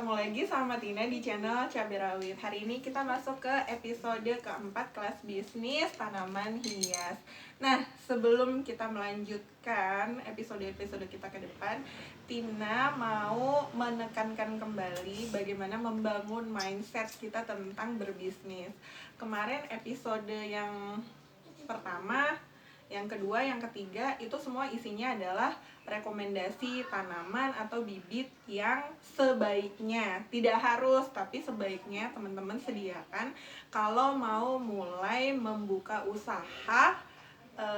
ketemu lagi sama Tina di channel Cabai Rawit. Hari ini kita masuk ke episode keempat kelas bisnis tanaman hias. Nah, sebelum kita melanjutkan episode-episode kita ke depan, Tina mau menekankan kembali bagaimana membangun mindset kita tentang berbisnis. Kemarin episode yang pertama, yang kedua, yang ketiga, itu semua isinya adalah rekomendasi tanaman atau bibit yang sebaiknya, tidak harus, tapi sebaiknya teman-teman sediakan kalau mau mulai membuka usaha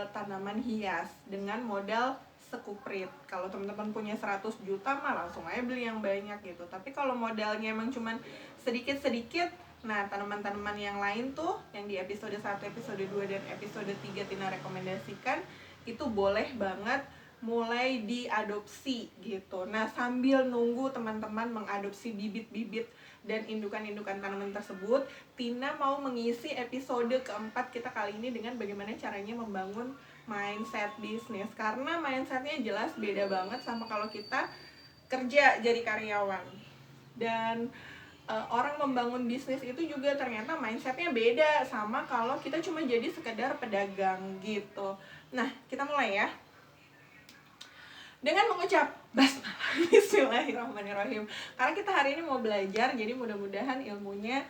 tanaman hias dengan modal sekuprit. Kalau teman-teman punya 100 juta mah langsung aja beli yang banyak gitu. Tapi kalau modalnya emang cuman sedikit-sedikit, nah tanaman-tanaman yang lain tuh yang di episode 1, episode 2, dan episode 3 Tina rekomendasikan, itu boleh banget mulai diadopsi gitu. Nah, sambil nunggu teman-teman mengadopsi bibit-bibit dan indukan-indukan tanaman tersebut, Tina mau mengisi episode keempat kita kali ini dengan bagaimana caranya membangun mindset bisnis. Karena mindsetnya jelas beda banget sama kalau kita kerja jadi karyawan. Dan orang membangun bisnis itu juga ternyata mindsetnya beda sama kalau kita cuma jadi sekedar pedagang gitu. Nah, kita mulai ya dengan mengucap basmalah, bismillahirrahmanirrahim. Karena kita hari ini mau belajar, jadi mudah-mudahan ilmunya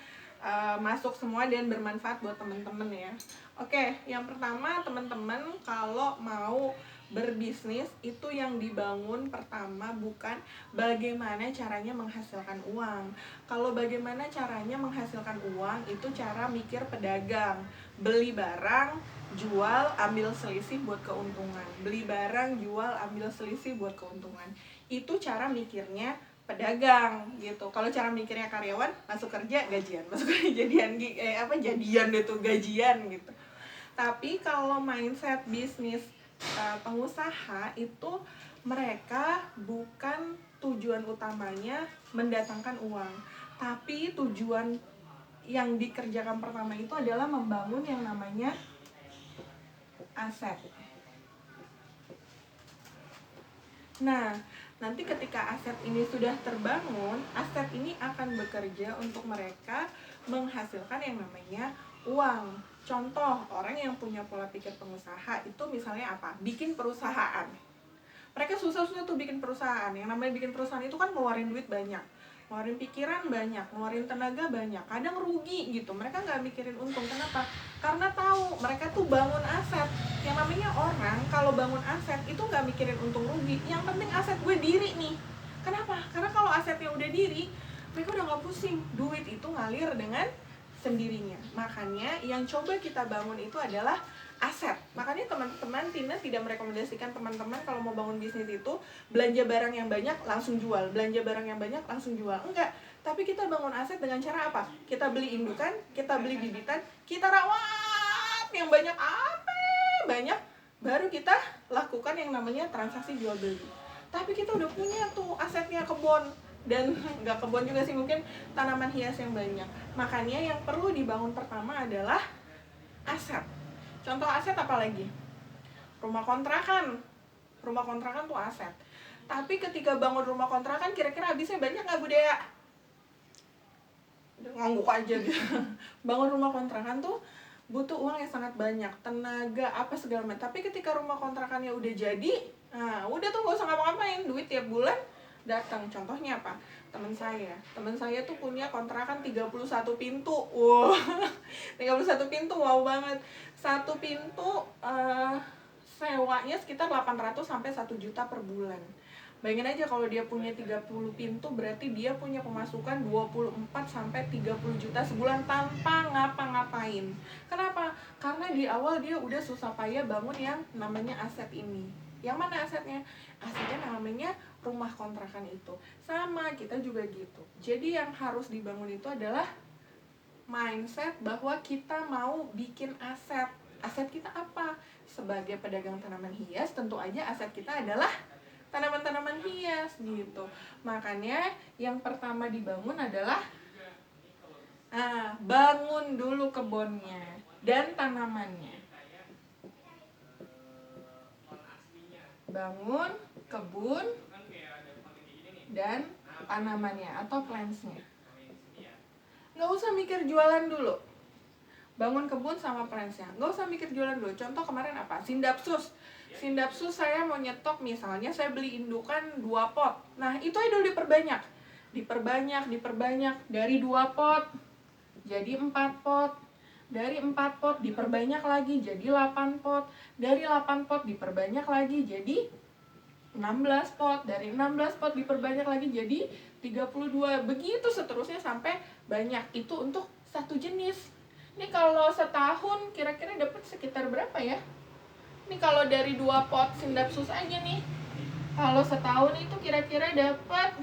masuk semua dan bermanfaat buat teman-teman ya. Oke, yang pertama teman-teman kalau mau berbisnis itu yang dibangun pertama bukan bagaimana caranya menghasilkan uang. Kalau bagaimana caranya menghasilkan uang itu cara mikir pedagang, beli barang, jual, ambil selisih buat keuntungan. Beli barang, jual, ambil selisih buat keuntungan. Itu cara mikirnya pedagang gitu. Kalau cara mikirnya karyawan, masuk kerja gajian, masuk kerja jadian itu gajian gitu. Tapi kalau mindset bisnis pengusaha itu mereka bukan tujuan utamanya mendatangkan uang, tapi tujuan yang dikerjakan pertama itu adalah membangun yang namanya aset. Nah, nanti ketika aset ini sudah terbangun, aset ini akan bekerja untuk mereka menghasilkan yang namanya uang. Contoh, orang yang punya pola pikir pengusaha itu misalnya apa? Bikin perusahaan. Mereka susah-susah tuh bikin perusahaan. Yang namanya bikin perusahaan itu kan ngeluarin duit banyak, ngeluarin pikiran banyak, ngeluarin tenaga banyak, kadang rugi gitu. Mereka nggak mikirin untung. Kenapa? Karena tahu mereka tuh bangun aset. Yang namanya orang kalau bangun aset itu nggak mikirin untung rugi. Yang penting aset gue diri nih. Kenapa? Karena kalau asetnya udah diri, mereka udah nggak pusing. Duit itu ngalir dengan sendirinya. Makanya yang coba kita bangun itu adalah aset. Makanya teman-teman, Tina tidak merekomendasikan teman-teman kalau mau bangun bisnis itu belanja barang yang banyak langsung jual, belanja barang yang banyak langsung jual. Enggak. Tapi kita bangun aset dengan cara apa? Kita beli indukan, kita beli bibitan, kita rawat yang banyak banyak, baru kita lakukan yang namanya transaksi jual beli. Tapi kita udah punya tuh asetnya, kebun, dan nggak kebun juga sih, mungkin tanaman hias yang banyak. Makanya yang perlu dibangun pertama adalah aset. Contoh aset apa lagi? Rumah kontrakan. Rumah kontrakan tuh aset. Tapi ketika bangun rumah kontrakan, kira-kira habisnya banyak nggak, Bu Dea? Ngangguk aja gitu. Bangun rumah kontrakan tuh butuh uang yang sangat banyak, tenaga, apa segala macam. Tapi ketika rumah kontrakannya udah jadi, nah udah tuh nggak usah ngapa-ngapain, duit tiap bulan datang. Contohnya apa? Teman saya tuh punya kontrakan 31 pintu. Wow. 31 pintu, wow banget. Satu pintu sewanya sekitar 800 sampai 1 juta per bulan. Bayangin aja kalau dia punya 30 pintu, berarti dia punya pemasukan 24 sampai 30 juta sebulan tanpa ngapa-ngapain. Kenapa? Karena di awal dia udah susah payah bangun yang namanya aset ini. Yang mana asetnya? Asetnya namanya rumah kontrakan itu. Sama, kita juga gitu. Jadi yang harus dibangun itu adalah mindset bahwa kita mau bikin aset. Aset kita apa? Sebagai pedagang tanaman hias, tentu aja aset kita adalah tanaman-tanaman hias gitu. Makanya yang pertama dibangun adalah bangun dulu kebunnya dan tanamannya. Bangun kebun dan tanamannya atau plants-nya. Nggak usah mikir jualan dulu. Bangun kebun sama plants-nya. Nggak usah mikir jualan dulu. Contoh kemarin apa? Sindapsus. Sindapsus saya mau nyetok, misalnya saya beli indukan 2 pot. Nah, itu aja dulu diperbanyak. Diperbanyak. Dari 2 pot jadi 4 pot. Dari 4 pot diperbanyak lagi jadi 8 pot. Dari 8 pot diperbanyak lagi jadi 16 pot. Dari 16 pot diperbanyak lagi jadi 32. Begitu seterusnya sampai banyak. Itu untuk satu jenis. Ini kalau setahun kira-kira dapat sekitar berapa ya? Ini kalau dari 2 pot Sindapsus aja nih, kalau setahun itu kira-kira dapat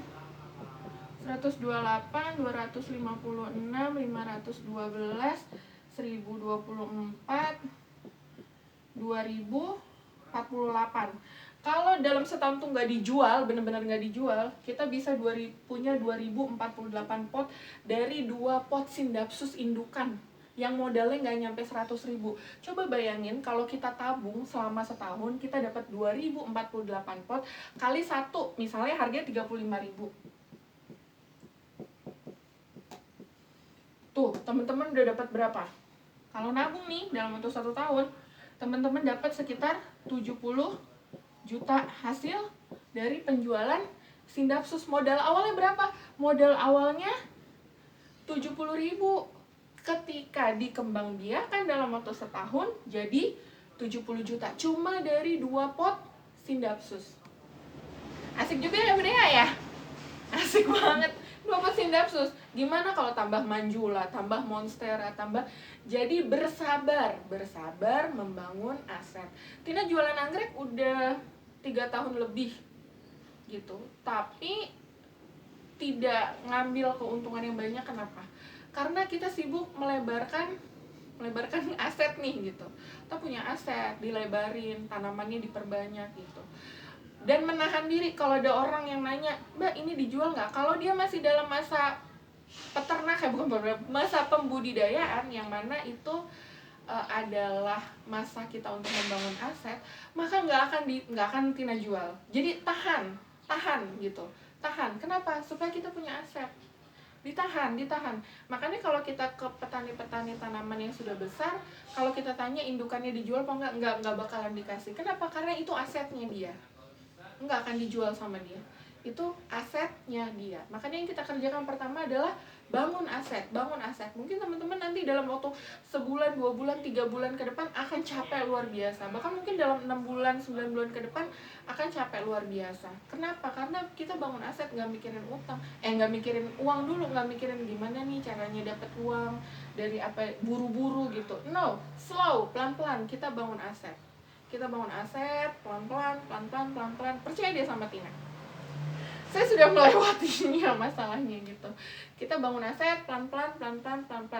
128, 256, 512, 1024, 2048. Kalau dalam setahun tuh nggak dijual, benar-benar nggak dijual, kita bisa punya 2048 pot dari 2 pot Sindapsus indukan yang modalnya nggak nyampe 100.000. Coba bayangin kalau kita tabung selama setahun, kita dapat 2048 pot kali 1, misalnya harganya 35.000. Tuh, teman-teman udah dapat berapa? Kalau nabung nih dalam waktu 1 tahun, teman-teman dapat sekitar 70 juta hasil dari penjualan Sindapsus. Modal awalnya berapa? Modal awalnya 70.000. Ketika dikembangbiakan dalam waktu setahun jadi 70 juta cuma dari 2 pot Sindapsus. Asik juga ya Bunda ya? Asik banget. 2 pot Sindapsus. Gimana kalau tambah Manjula, tambah Monstera, tambah. Jadi bersabar membangun aset. Tina jualan anggrek udah 3 tahun lebih gitu, tapi tidak ngambil keuntungan yang banyak. Kenapa? Karena kita sibuk melebarkan aset nih gitu. Kita punya aset, dilebarin, tanamannya diperbanyak gitu. Dan menahan diri kalau ada orang yang nanya, "Mbak, ini dijual nggak?" Kalau dia masih dalam masa peternakan, masa pembudidayaan, yang mana itu adalah masa kita untuk membangun aset, maka nggak akan Tina jual. Jadi tahan gitu. Tahan. Kenapa? Supaya kita punya aset. Ditahan. Makanya kalau kita ke petani-petani tanaman yang sudah besar, kalau kita tanya indukannya dijual apa enggak bakalan dikasih. Kenapa? Karena itu asetnya dia. Enggak akan dijual sama dia. Itu asetnya dia. Makanya yang kita kerjakan pertama adalah bangun aset. Mungkin teman-teman nanti dalam waktu sebulan, 2 bulan, 3 bulan ke depan akan capek luar biasa. Bahkan mungkin dalam 6 bulan, 9 bulan ke depan akan capek luar biasa. Kenapa? Karena kita bangun aset, nggak mikirin utang. Nggak mikirin uang dulu, nggak mikirin gimana nih caranya dapat uang dari apa, buru-buru gitu. No, slow, pelan-pelan kita bangun aset. Pelan-pelan. Percaya dia sama Tina. Saya sudah melewatinya masalahnya gitu. Kita bangun aset pelan-pelan.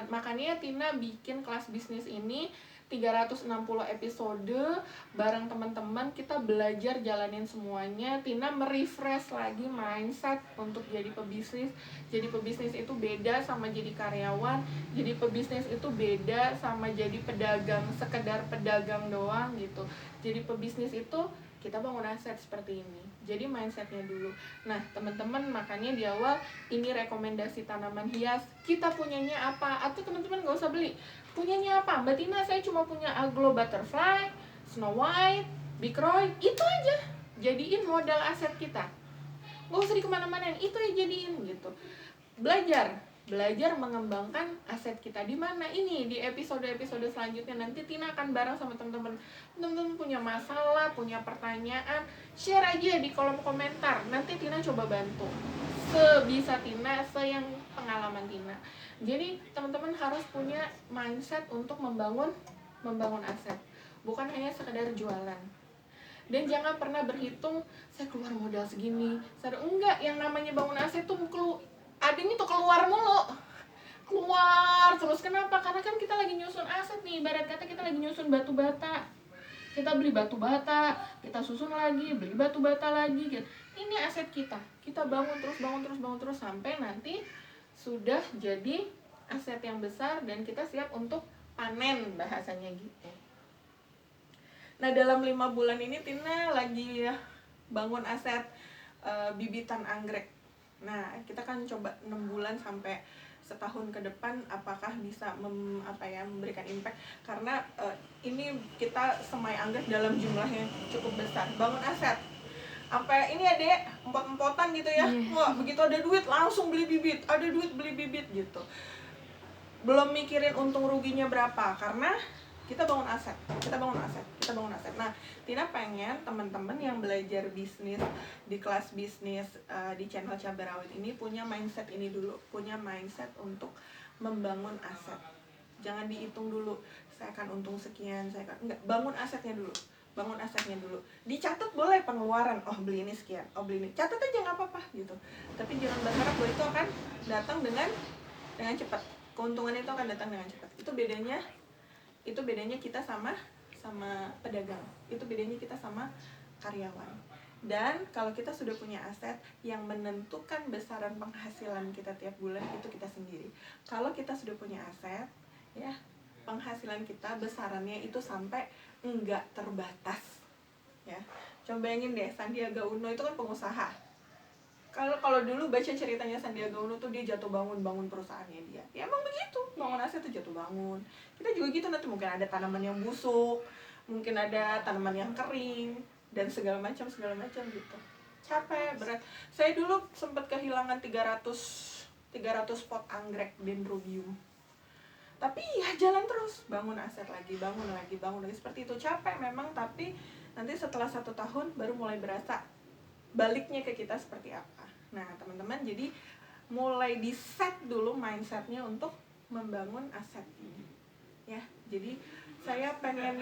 Makanya Tina bikin kelas bisnis ini 360 episode bareng teman-teman, kita belajar jalanin semuanya. Tina merefresh lagi mindset untuk jadi pebisnis. Jadi pebisnis itu beda sama jadi karyawan. Jadi pebisnis itu beda sama jadi pedagang, sekedar pedagang doang gitu. Jadi pebisnis itu kita bangun aset seperti ini. Jadi mindsetnya dulu. Nah teman-teman, makanya di awal ini rekomendasi tanaman hias. Kita punyanya apa? Atau teman-teman gak usah beli. Punyanya apa? Mbak Tina, saya cuma punya Aglo Butterfly, Snow White, Big Roy. Itu aja. Jadiin modal aset kita. Gak usah dikemana-mana, itu aja jadiin gitu. Belajar mengembangkan aset kita. Di mana ini di episode-episode selanjutnya nanti Tina akan bareng sama teman-teman. Teman-teman punya masalah, punya pertanyaan, share aja di kolom komentar. Nanti Tina coba bantu sebisa Tina, yang pengalaman Tina. Jadi teman-teman harus punya mindset untuk membangun aset, bukan hanya sekedar jualan. Dan jangan pernah berhitung saya keluar modal segini, enggak. Yang namanya bangun aset tuh adanya tuh keluar mulu, keluar terus. Kenapa? Karena kan kita lagi nyusun aset nih, ibarat kata kita lagi nyusun batu bata. Kita beli batu bata, kita susun lagi, beli batu bata lagi gitu. Ini aset kita bangun terus sampai nanti sudah jadi aset yang besar dan kita siap untuk panen, bahasanya gitu. Nah dalam 5 bulan ini Tina lagi bangun aset bibitan anggrek. Nah, kita kan coba 6 bulan sampai setahun ke depan apakah bisa memberikan impact, karena ini kita semai anggap dalam jumlah yang cukup besar. Bangun aset sampai ini ya dek, empot-empotan gitu ya. Wah, begitu ada duit langsung beli bibit, ada duit beli bibit gitu. Belum mikirin untung ruginya berapa, karena kita bangun aset. Nah, Tina pengen teman-teman yang belajar bisnis di kelas bisnis di channel Cabai Rawit ini punya mindset ini dulu, punya mindset untuk membangun aset. Jangan dihitung dulu, saya akan untung sekian, enggak, bangun asetnya dulu. Dicatat boleh pengeluaran, oh beli ini sekian, oh beli ini, catat aja nggak apa-apa gitu. Tapi jangan berharap bahwa itu akan datang dengan cepat. Keuntungan itu akan datang dengan cepat. Itu bedanya kita sama pedagang. Itu bedanya kita sama karyawan. Dan kalau kita sudah punya aset, yang menentukan besaran penghasilan kita tiap bulan itu kita sendiri. Kalau kita sudah punya aset, ya, penghasilan kita besarannya itu sampai enggak terbatas. Ya. Coba bayangin deh, Sandiaga Uno itu kan pengusaha. Kalau dulu baca ceritanya Sandiaga Uno tuh dia jatuh bangun perusahaannya dia. Ya emang begitu, bangun aset tuh jatuh bangun. Kita juga gitu, nanti mungkin ada tanaman yang busuk, mungkin ada tanaman yang kering, dan segala macam gitu. Capek, berat. Saya dulu sempat kehilangan 300 pot anggrek dendrobium. Tapi ya jalan terus, bangun aset lagi, bangun lagi. Seperti itu, capek memang, tapi nanti setelah 1 tahun baru mulai berasa baliknya ke kita seperti apa. Nah teman-teman, jadi mulai di set dulu mindsetnya untuk membangun aset ini ya. Jadi saya pengen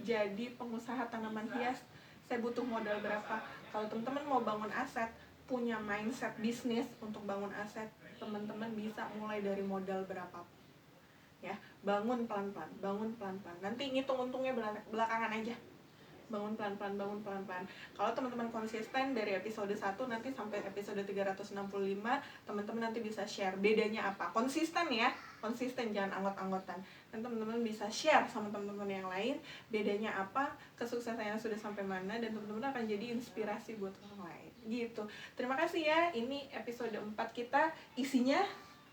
jadi pengusaha tanaman hias, saya butuh modal berapa? Kalau teman-teman mau bangun aset, punya mindset bisnis untuk bangun aset, teman-teman bisa mulai dari modal berapa ya. Bangun pelan-pelan, nanti ngitung untungnya belakangan aja. Bangun pelan-pelan. Kalau teman-teman konsisten dari episode 1 nanti sampai episode 365, teman-teman nanti bisa share bedanya apa. Konsisten ya, jangan anggot-anggotan. Dan teman-teman bisa share sama teman-teman yang lain bedanya apa, kesuksesannya sudah sampai mana, dan teman-teman akan jadi inspirasi buat orang lain. Gitu. Terima kasih ya. Ini episode 4 kita, isinya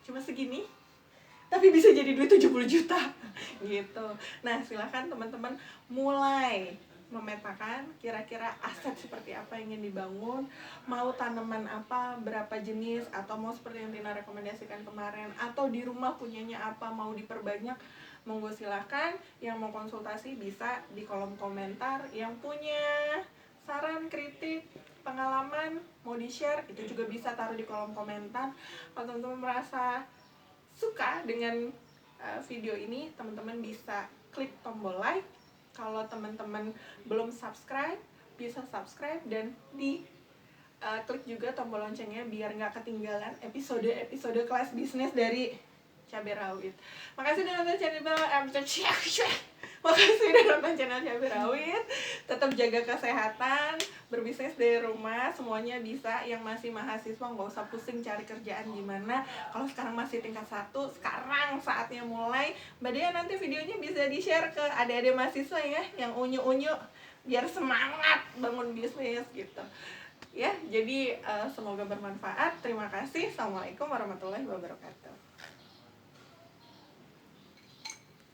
cuma segini, tapi bisa jadi duit 70 juta gitu. Nah, silakan teman-teman mulai memetakan kira-kira aset seperti apa yang ingin dibangun, mau tanaman apa, berapa jenis, atau mau seperti yang Tina rekomendasikan kemarin, atau di rumah punyanya apa, mau diperbanyak, monggo silakan. Yang mau konsultasi bisa di kolom komentar. Yang punya saran, kritik, pengalaman mau di-share, itu juga bisa taruh di kolom komentar. Kalau teman-teman merasa suka dengan video ini, teman-teman bisa klik tombol like. Kalau teman-teman belum subscribe, bisa subscribe dan di klik juga tombol loncengnya biar nggak ketinggalan episode kelas bisnis dari Cabai Rawit. Makasih udah nonton channel Cabai Rawit. Tetap jaga kesehatan, berbisnis dari rumah, semuanya bisa. Yang masih mahasiswa nggak usah pusing cari kerjaan gimana. Kalau sekarang masih tingkat 1, sekarang saatnya mulai. Mbak Dea nanti videonya bisa di-share ke adik-adik mahasiswa ya, yang unyu-unyu, biar semangat bangun bisnis gitu. Ya, jadi semoga bermanfaat. Terima kasih. Assalamualaikum warahmatullahi wabarakatuh.